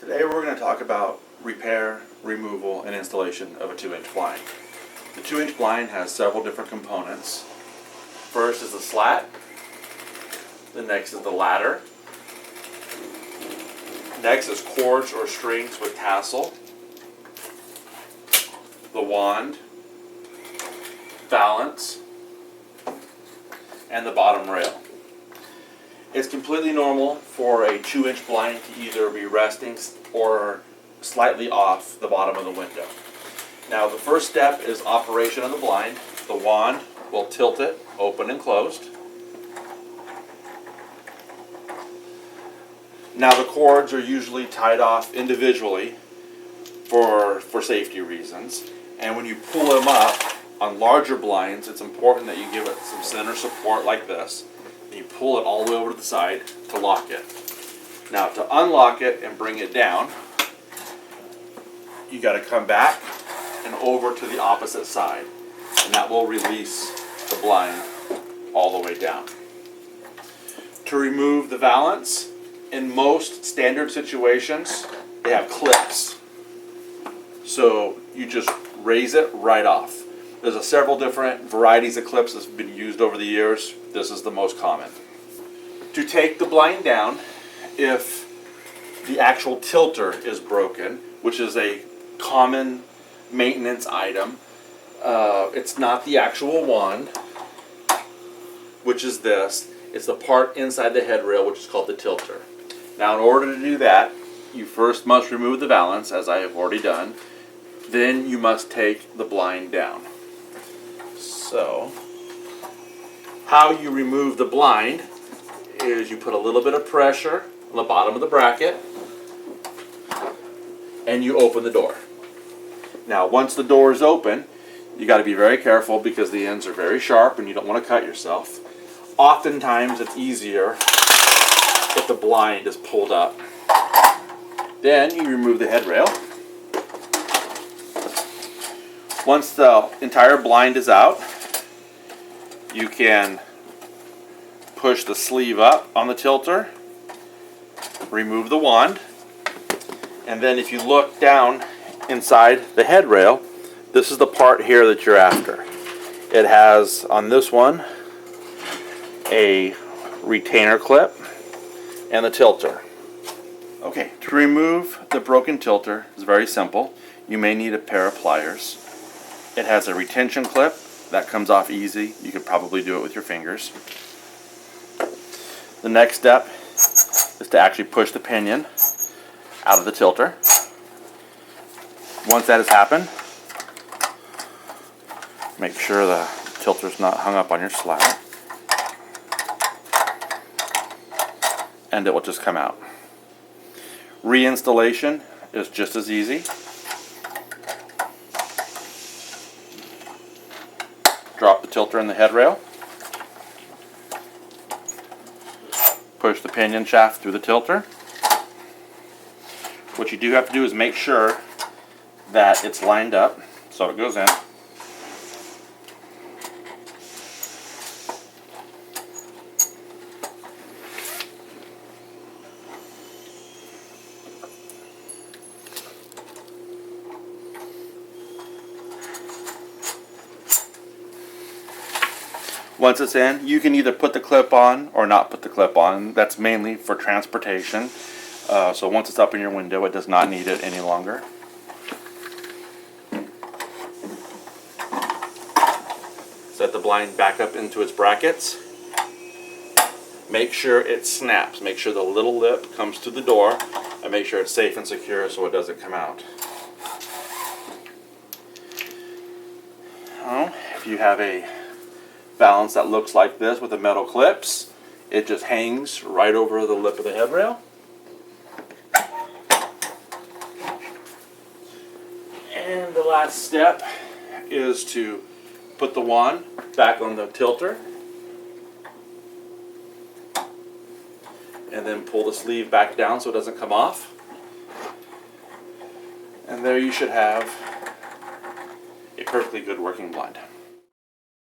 Today we're going to talk about repair, removal, and installation of a 2-inch blind. The 2-inch blind has several different components. First is the slat. The next is the ladder. Next is cords or strings with tassel. The wand, valance, and the bottom rail. It's completely normal for a 2-inch blind to either be resting or slightly off the bottom of the window. Now the first step is operation of the blind. The wand will tilt it open and closed. Now the cords are usually tied off individually for safety reasons. And when you pull them up on larger blinds, it's important that you give it some center support like this. And you pull it all the way over to the side to lock it. Now to unlock it and bring it down, you got to come back and over to the opposite side. And that will release the blind all the way down. To remove the valance, in most standard situations, they have clips. So you just raise it right off. There's several different varieties of clips that's been used over the years. This is the most common. To take the blind down, if the actual tilter is broken, which is a common maintenance item, it's not the actual wand, which is this. It's the part inside the headrail, which is called the tilter. Now, in order to do that, you first must remove the valance, as I have already done. Then you must take the blind down. So, how you remove the blind is you put a little bit of pressure on the bottom of the bracket and you open the door. Now, once the door is open, you got to be very careful because the ends are very sharp and you don't want to cut yourself. Oftentimes, it's easier if the blind is pulled up. Then you remove the headrail. Once the entire blind is out, you can push the sleeve up on the tilter, remove the wand, and then if you look down inside the headrail, this is the part here that you're after. It has, on this one, a retainer clip and the tilter. Okay, to remove the broken tilter is very simple. You may need a pair of pliers. It has a retention clip that comes off easy. You could probably do it with your fingers. The next step is to actually push the pinion out of the tilter. Once that has happened, make sure the tilter's not hung up on your slat, and it will just come out. Reinstallation is just as easy. Drop the tilter in the headrail. Push the pinion shaft through the tilter. What you do have to do is make sure that it's lined up so it goes in. Once it's in, you can either put the clip on or not put the clip on. That's mainly for transportation. So once it's up in your window, it does not need it any longer. Set the blind back up into its brackets. Make sure it snaps. Make sure the little lip comes to the door, and make sure it's safe and secure so it doesn't come out. If you have a valance that looks like this with the metal clips, it just hangs right over the lip of the headrail. And the last step is to put the wand back on the tilter and then pull the sleeve back down so it doesn't come off. And there you should have a perfectly good working blind.